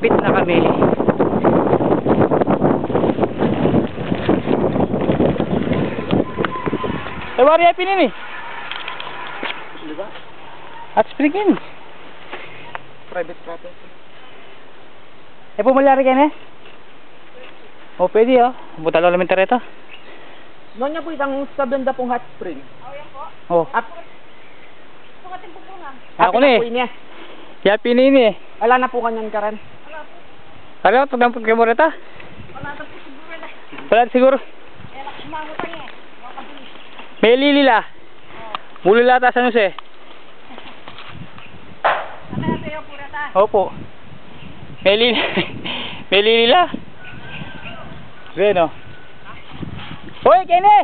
malapit na kami. Wari ay pinin eh. Diba? At speaking. Private property. Pumalyari kayo na eh? O pwede oh. Buta lang namin tareta. Noon niya po isang sabenda pong hot spring. Oh. At Ako na eh. niya. Kaya pinin eh. Wala na po kanyan ka rin. Kaya ito dampot kayo mo reta? Wala siguro. May lilila. Mulila ta sa nuse. Opo. May lilila. May lilila. Bueno. Hoy, Kene!